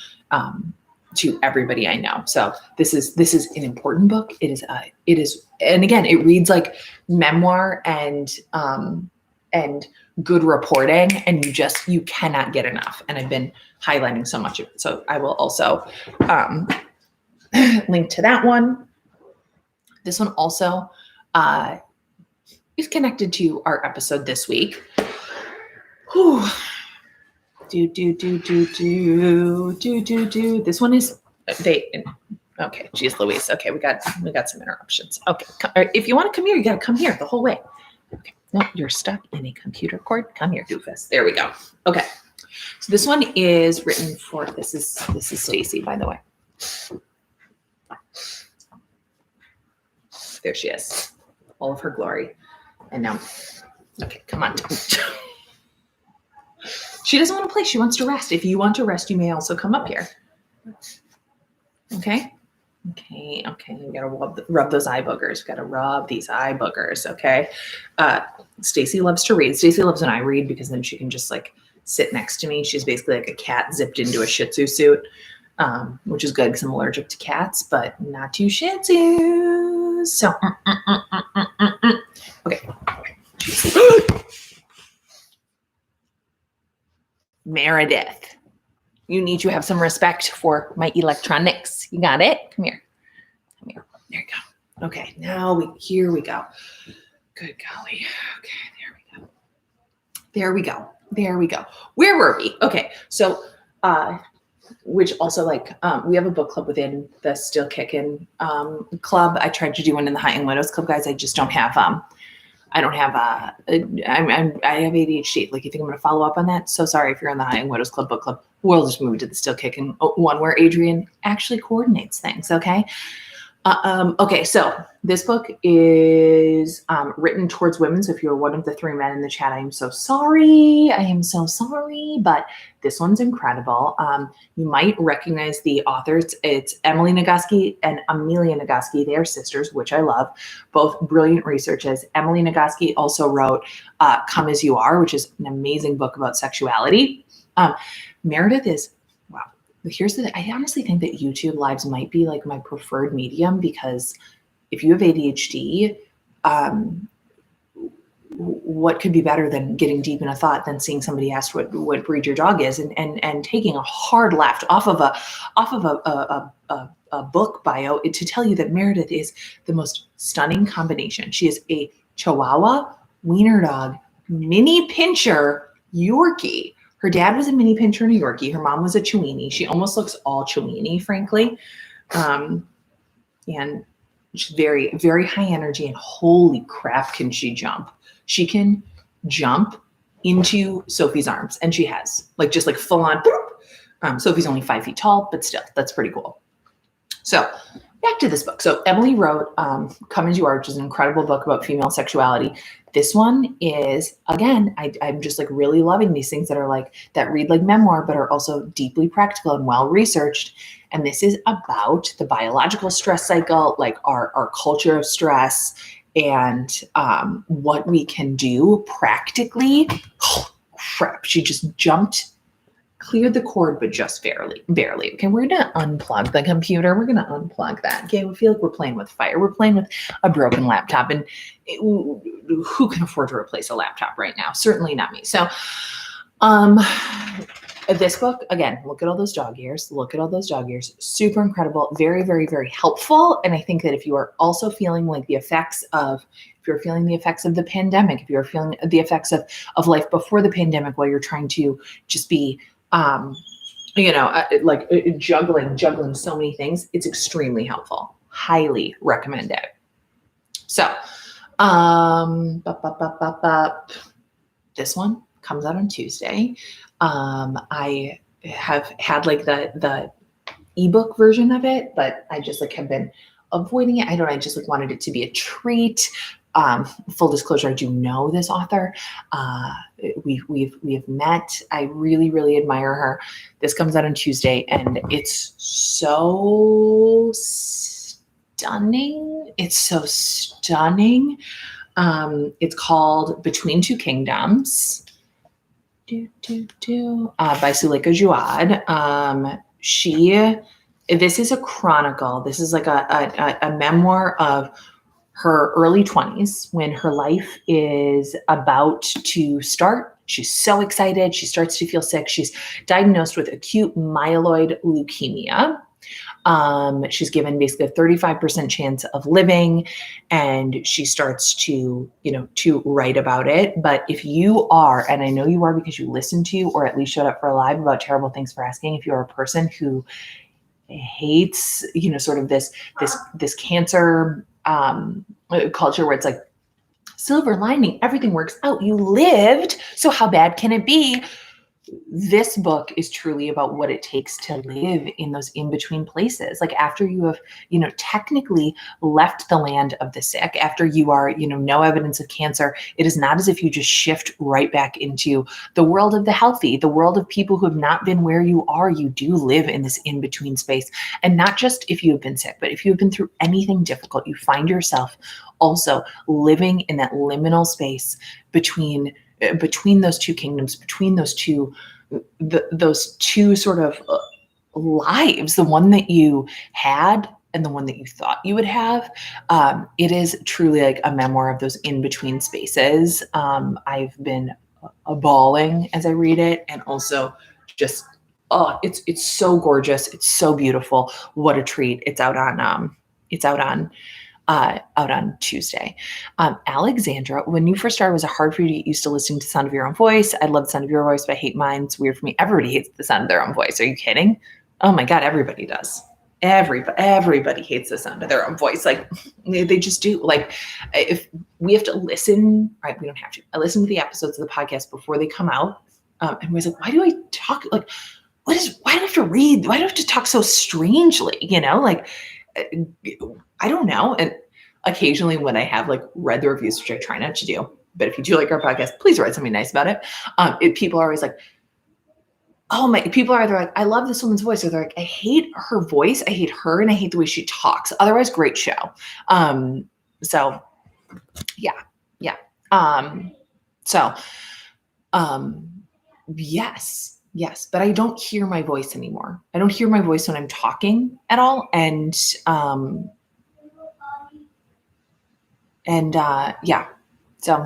everybody I know. So this is an important book. It is, and again, it reads like memoir and good reporting, and you cannot get enough. And I've been highlighting so much of it. So I will also link to that one. This one also is connected to our episode this week. Whew. This one is okay. Geez Louise. Okay, we got some interruptions. Okay, if you want to come here, you got to come here the whole way. Okay. No, you're stuck in a computer cord. Come here, doofus. There we go. Okay. So this one is written for, this is Stacy, by the way. There she is. All of her glory. And now, okay, come on. She doesn't want to play. She wants to rest. If you want to rest, you may also come up here. Okay. Okay. You gotta rub those eye boogers. You gotta rub these eye boogers. Okay. Stacy loves to read. Stacy loves when I read because then she can just like sit next to me. She's basically like a cat zipped into a Shih Tzu suit, which is good because I'm allergic to cats, but not to Shih Tzus. So, okay. Meredith, you need to have some respect for my electronics. You got it? Come here. There you go. Okay, here we go. Good golly. Okay, there we go. Where were we? Okay, so which also like, we have a book club within the Still Kickin' club. I tried to do one in the High End Widows Club, guys. I just don't have, I don't have, I have ADHD. Like, you think I'm going to follow up on that? So sorry if you're in the High End Widows Club book club. We'll just move to the Still Kickin' one where Adrian actually coordinates things. Okay. Okay, so this book is written towards women. So if you're one of the 3 men in the chat, I am so sorry. I am so sorry, but this one's incredible. You might recognize the authors. It's Emily Nagoski and Amelia Nagoski. They are sisters, which I love. Both brilliant researchers. Emily Nagoski also wrote Come As You Are, which is an amazing book about sexuality. Meredith is, wow. Here's the, I honestly think that YouTube lives might be like my preferred medium, because if you have ADHD, what could be better than getting deep in a thought than seeing somebody ask what breed your dog is and taking a hard left off of a book bio to tell you that Meredith is the most stunning combination. She is a Chihuahua, wiener dog, mini pincher, Yorkie. Her dad was a mini pincher and a Yorkie. Her mom was a Chiweenie. She almost looks all Chiweenie, frankly. And she's very, very high energy, and holy crap, can she jump. She can jump into Sophie's arms, and she has, like, just like full on. Sophie's only 5 feet tall, but still, that's pretty cool. So back to this book. So Emily wrote Come As You Are, which is an incredible book about female sexuality. This one is, again, I'm just like really loving these things that are like, that read like memoir, but are also deeply practical and well-researched. And this is about the biological stress cycle, like our culture of stress, and what we can do practically. Oh, crap, she just jumped, cleared the cord, but just barely. Okay, we're gonna unplug the computer. We're gonna unplug that. Okay, we feel like we're playing with fire. We're playing with a broken laptop, and who can afford to replace a laptop right now? Certainly not me. So, this book, again, look at all those dog ears. Look at all those dog ears. Super incredible. Very, very, very helpful. And I think that if you are also feeling like the effects of, if you're feeling the effects of the pandemic, if you're feeling the effects of life before the pandemic, while you're trying to just be like juggling so many things, it's extremely helpful. Highly recommend it. So, this one comes out on Tuesday. I have had like the ebook version of it, but I just like have been avoiding it. I just like wanted it to be a treat. Full disclosure, I do know this author. We have met. I really, really admire her. This comes out on Tuesday, and it's so stunning. It's so stunning. It's called Between Two Kingdoms. By Suleika Jouad. This is a chronicle. This is like a memoir of her early 20s, when her life is about to start. She's so excited. She starts to feel sick. She's diagnosed with acute myeloid leukemia. She's given basically a 35% chance of living, and she starts to write about it. But if you are, and I know you are because you listened to, or at least showed up for a live about Terrible Things for Asking, if you're a person who hates, sort of this cancer culture where it's like silver lining, everything works out, you lived, so how bad can it be? This book is truly about what it takes to live in those in-between places. Like after you have, technically left the land of the sick, after you are, no evidence of cancer, it is not as if you just shift right back into the world of the healthy, the world of people who have not been where you are. You do live in this in-between space. And not just if you have been sick, but if you have been through anything difficult, you find yourself also living in that liminal space between those two kingdoms, between those two sort of lives, the one that you had and the one that you thought you would have. It is truly like a memoir of those in-between spaces. I've been bawling as I read it, and also just, it's so gorgeous. It's so beautiful. What a treat. It's out on Tuesday. Alexandra, when you first started, was it hard for you to get used to listening to the sound of your own voice? I love the sound of your voice, but I hate mine. It's weird for me. Everybody hates the sound of their own voice. Are you kidding? Oh my God, everybody does. Everybody hates the sound of their own voice. Like they just do. Like if we have to listen, right? We don't have to. I listen to the episodes of the podcast before they come out. And was like, why do I talk? Like, why do I have to read? Why do I have to talk so strangely? Like, I don't know. And occasionally when I have like read the reviews, which I try not to do, but if you do like our podcast, please write something nice about it. People are always like, oh my, people are either like, I love this woman's voice, or they're like, I hate her voice, I hate her, and I hate the way she talks. Otherwise, great show. So yeah. So yes, but I don't hear my voice anymore. I don't hear my voice when I'm talking at all. And yeah, so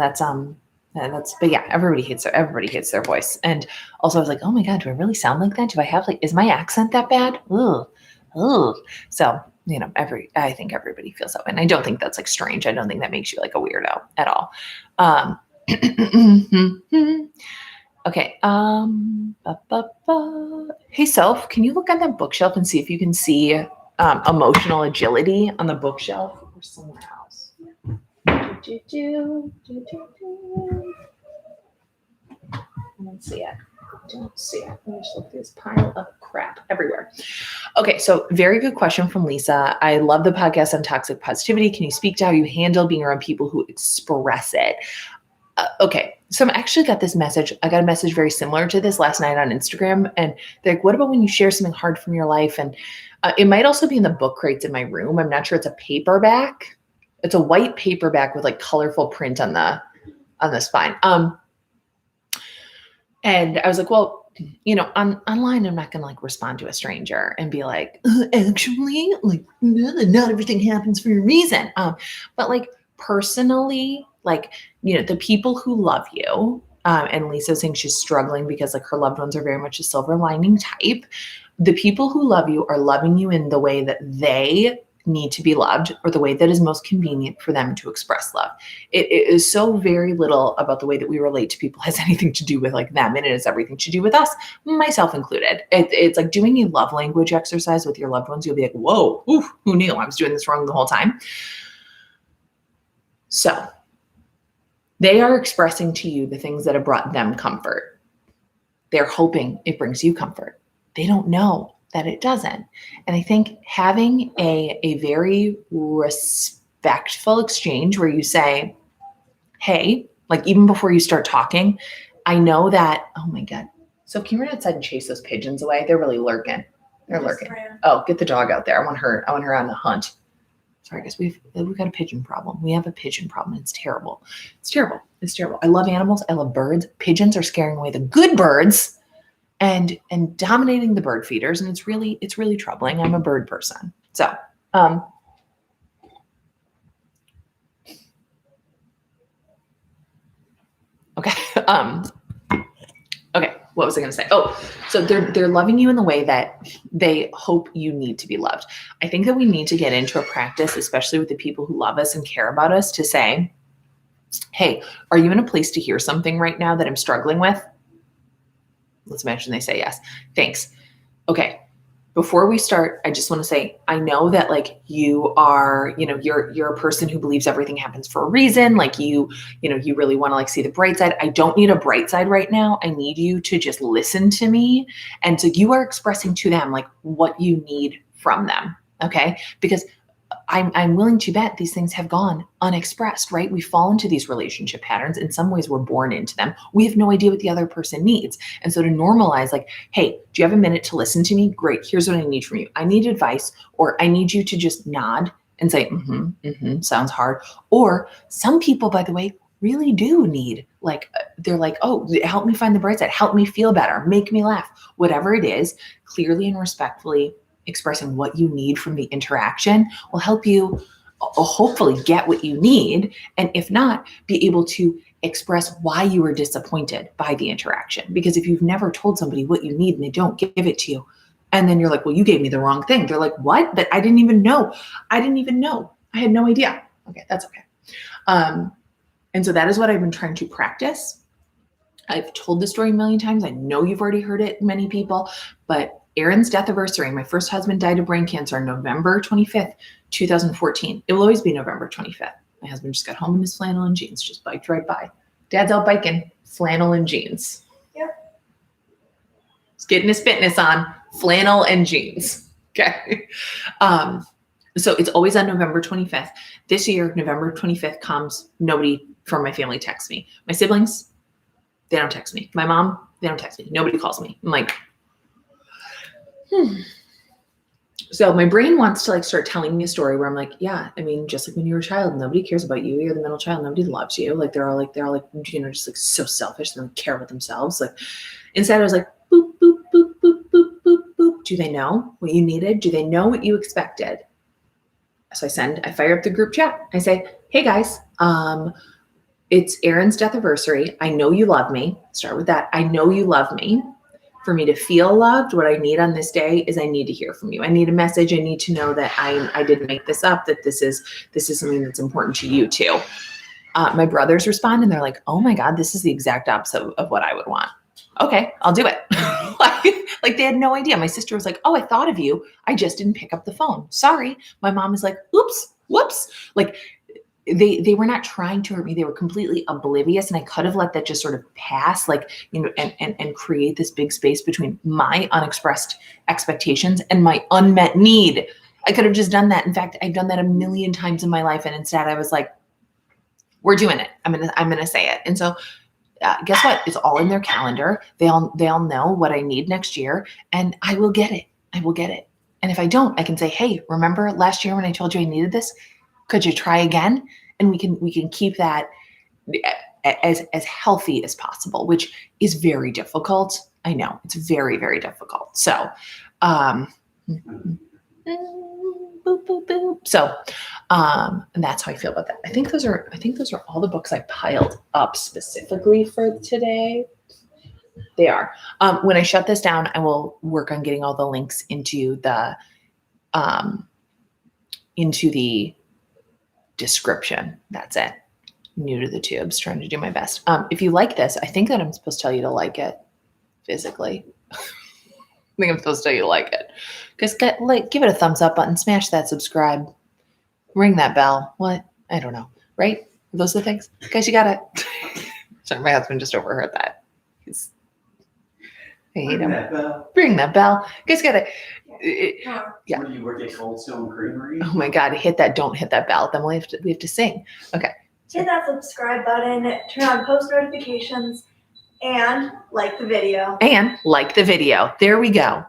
but yeah, everybody hates their voice. And also I was like, oh my God, do I really sound like that? Do I have like, is my accent that bad? Ugh. So, I think everybody feels that way. And I don't think that's like strange. I don't think that makes you like a weirdo at all. Okay. Hey, Self, can you look on that bookshelf and see if you can see emotional agility on the bookshelf or somewhere else? I don't see it. Let me just look through this pile of crap everywhere. Okay, so very good question from Lisa. I love the podcast on toxic positivity. Can you speak to how you handle being around people who express it? Okay, so I actually got this message. I got a message very similar to this last night on Instagram. And they're like, what about when you share something hard from your life? And it might also be in the book crates in my room. I'm not sure. It's a paperback. It's a white paperback with like colorful print on the spine. And I was like, well, online, I'm not going to like respond to a stranger and be like, actually, like, not everything happens for a reason. But like personally, like, the people who love you, and Lisa was saying she's struggling because like her loved ones are very much a silver lining type. The people who love you are loving you in the way that they need to be loved, or the way that is most convenient for them to express love. It is so very little about the way that we relate to people has anything to do with like them, and it has everything to do with us, myself included. It's like doing a love language exercise with your loved ones. You'll be like, whoa, oof, who knew I was doing this wrong the whole time? So they are expressing to you the things that have brought them comfort. They're hoping it brings you comfort. They don't know that it doesn't. And I think having a very respectful exchange where you say, hey, like even before you start talking, I know that, oh my God. So can you run outside and chase those pigeons away? They're really lurking. They're lurking. Oh, get the dog out there. I want her on the hunt. Sorry, guys, we've got a pigeon problem. We have a pigeon problem. It's terrible. It's terrible. I love animals. I love birds. Pigeons are scaring away the good birds and dominating the bird feeders. And it's really troubling. I'm a bird person. So, okay. Okay. What was I going to say? Oh, so they're loving you in the way that they hope you need to be loved. I think that we need to get into a practice, especially with the people who love us and care about us, to say, hey, are you in a place to hear something right now that I'm struggling with? Let's imagine they say yes. Thanks. Okay. Before we start, I just want to say, I know that like you are, you're a person who believes everything happens for a reason. Like you really want to like see the bright side. I don't need a bright side right now. I need you to just listen to me. And so you are expressing to them like what you need from them. Okay. Because I'm willing to bet these things have gone unexpressed, right? We fall into these relationship patterns. In some ways, we're born into them. We have no idea what the other person needs. And so to normalize like, hey, do you have a minute to listen to me? Great. Here's what I need from you. I need advice, or I need you to just nod and say, sounds hard. Or some people, by the way, really do need like, they're like, oh, help me find the bright side. Help me feel better. Make me laugh. Whatever it is, clearly and respectfully expressing what you need from the interaction will help you hopefully get what you need. And if not, be able to express why you were disappointed by the interaction. Because if you've never told somebody what you need and they don't give it to you, and then you're like, well, you gave me the wrong thing. They're like, what? That I didn't even know. I had no idea. Okay, that's okay. And so that is what I've been trying to practice. I've told the story a million times. I know you've already heard it, many people, but Aaron's death anniversary. My first husband died of brain cancer on November 25th, 2014. It will always be November 25th. My husband just got home in his flannel and jeans, just biked right by. Dad's out biking, flannel and jeans. Yep. He's getting his fitness on, flannel and jeans. Okay. So it's always on November 25th. This year, November 25th comes, nobody from my family texts me. My siblings, they don't text me. My mom, they don't text me. Nobody calls me. I'm like, So my brain wants to like start telling me a story where I'm like, yeah, I mean, just like when you were a child, nobody cares about you. You're the middle child. Nobody loves you. Like they're all like, just like so selfish. They don't care about themselves. Like instead I was like, boop, boop, boop, boop, boop, boop, boop. Do they know what you needed? Do they know what you expected? So I fire up the group chat. I say, hey guys, it's Aaron's death anniversary. I know you love me. Start with that. I know you love me. For me to feel loved, what I need on this day is I need to hear from you. I need a message. I need to know that I didn't make this up, that this is something that's important to you too. My brothers respond and they're like, oh my God, this is the exact opposite of what I would want. Okay, I'll do it. like they had no idea. My sister was like, oh, I thought of you. I just didn't pick up the phone. Sorry. My mom is like, oops, whoops. Like they were not trying to hurt me. They were completely oblivious. And I could have let that just sort of pass, like, you know, and create this big space between my unexpressed expectations and my unmet need. I could have just done that. In fact, I've done that a million times in my life. And instead I was like, we're doing it. I'm going to say it. And so guess what? It's all in their calendar. They all know what I need next year and I will get it. I will get it. And if I don't, I can say, hey, remember last year when I told you I needed this? Could you try again? And we can keep that as healthy as possible, which is very difficult. I know it's very, very difficult. So, boop, boop, boop. So, and that's how I feel about that. I think those are all the books I piled up specifically for today. They are. When I shut this down, I will work on getting all the links into the description. That's it. New to the tubes, trying to do my best. If you like this, I think that I'm supposed to tell you to like it physically. I think I'm supposed to tell you to like it. Just give it a thumbs up button, smash that subscribe, ring that bell. What? I don't know. Right? Are those the things? Guys, you got it. Sorry, my husband just overheard that. I hate him. Ring that bell. Guys, got it. Yeah. Where do you work at Cold Stone Creamery? Oh my God, don't hit that bell. Then we have to sing. Okay. Hit that subscribe button, turn on post notifications, and like the video. There we go.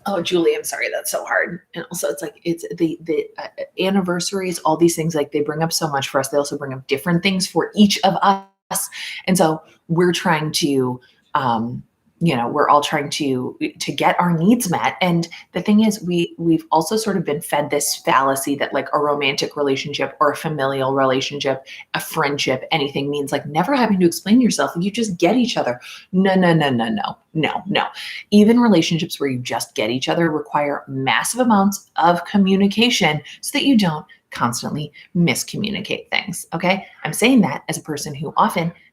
Oh, Julie, I'm sorry. That's so hard. And also it's like, it's the anniversaries, all these things, like they bring up so much for us. They also bring up different things for each of us. And so we're trying to, we're all trying to get our needs met. And the thing is, we've also sort of been fed this fallacy that like a romantic relationship or a familial relationship, a friendship, anything means like never having to explain yourself. You just get each other. No. Even relationships where you just get each other require massive amounts of communication so that you don't constantly miscommunicate things. Okay. I'm saying that as a person who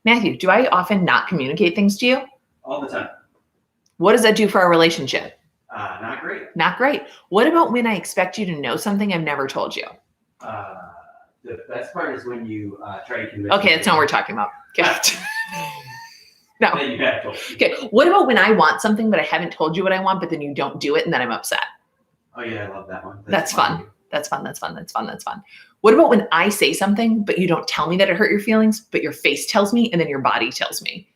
Matthew, do I often not communicate things to you? All the time. What does that do for our relationship? Not great. Not great. What about when I expect you to know something I've never told you? The best part is when you try to convince. Okay, that's not what we're talking about. Okay. No. That you have told. Okay. What about when I want something but I haven't told you what I want, but then you don't do it and then I'm upset? Oh yeah, I love that one. That's fun. That's fun. What about when I say something but you don't tell me that it hurt your feelings, but your face tells me and then your body tells me?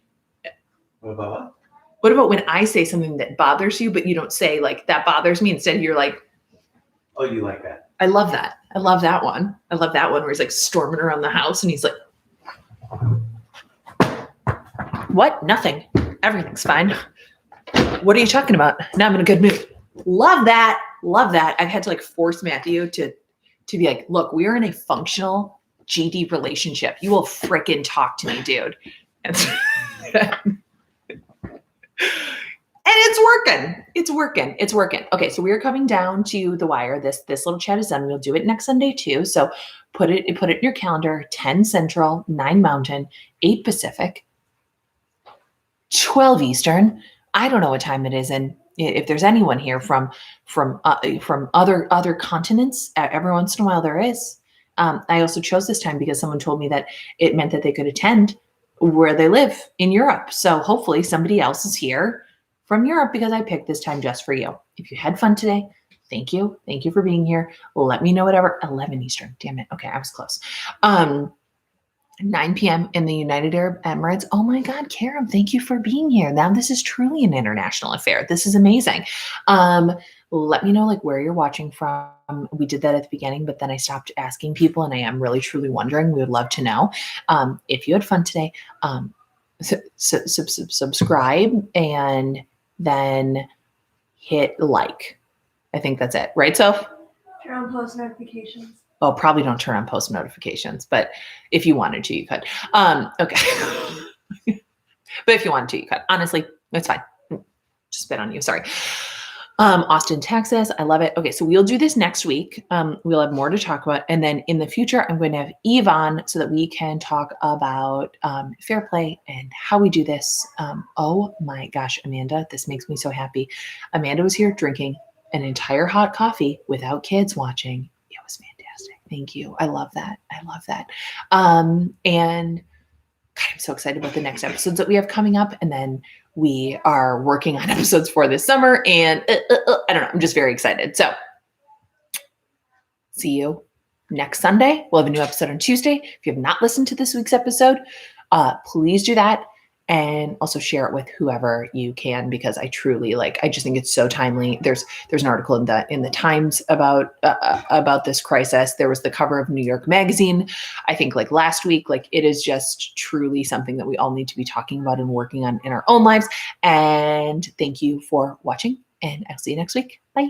What about what? What about when I say something that bothers you, but you don't say like that bothers me? Instead, you're like, oh, you like that? I love that. I love that one where he's like storming around the house and he's like, what? Nothing. Everything's fine. What are you talking about? Now I'm in a good mood. Love that. I've had to like force Matthew to be like, look, we are in a functional GD relationship. You will frickin' talk to me, dude. And it's working. Okay. So we are coming down to the wire. This little chat is done. We'll do it next Sunday too. So put it in your calendar, 10 Central, 9 Mountain, 8 Pacific, 12 Eastern. I don't know what time it is, and if there's anyone here from other continents, every once in a while there is. I also chose this time because someone told me that it meant that they could attend where they live in Europe. So hopefully somebody else is here from Europe because I picked this time just for you. If you had fun today, thank you. Thank you for being here. Let me know whatever. 11 Eastern. Damn it. Okay, I was close. 9 p.m. in the United Arab Emirates. Oh my God, Karam, thank you for being here. Now this is truly an international affair. This is amazing. Let me know like where you're watching from. We did that at the beginning, but then I stopped asking people, and I am really truly wondering. We would love to know. If you had fun today, subscribe and then hit like. I think that's it, right, Soph? Turn on post notifications. Well, probably don't turn on post notifications, but if you wanted to, you could. Okay. But if you wanted to, you could. Honestly, it's fine. Just spit on you. Sorry. Austin, Texas. I love it. Okay. So we'll do this next week. We'll have more to talk about. And then in the future, I'm going to have Eve on so that we can talk about fair play and how we do this. Oh my gosh, Amanda, this makes me so happy. Amanda was here drinking an entire hot coffee without kids watching. It was fantastic. Thank you. I love that. I love that. And God, I'm so excited about the next episodes that we have coming up. And then we are working on episodes for this summer. And I don't know. I'm just very excited. So see you next Sunday. We'll have a new episode on Tuesday. If you have not listened to this week's episode, please do that. And also share it with whoever you can, because I truly I just think it's so timely. There's an article in the Times about this crisis. There was the cover of New York Magazine, I think last week. It is just truly something that we all need to be talking about and working on in our own lives. And thank you for watching, and I'll see you next week. Bye.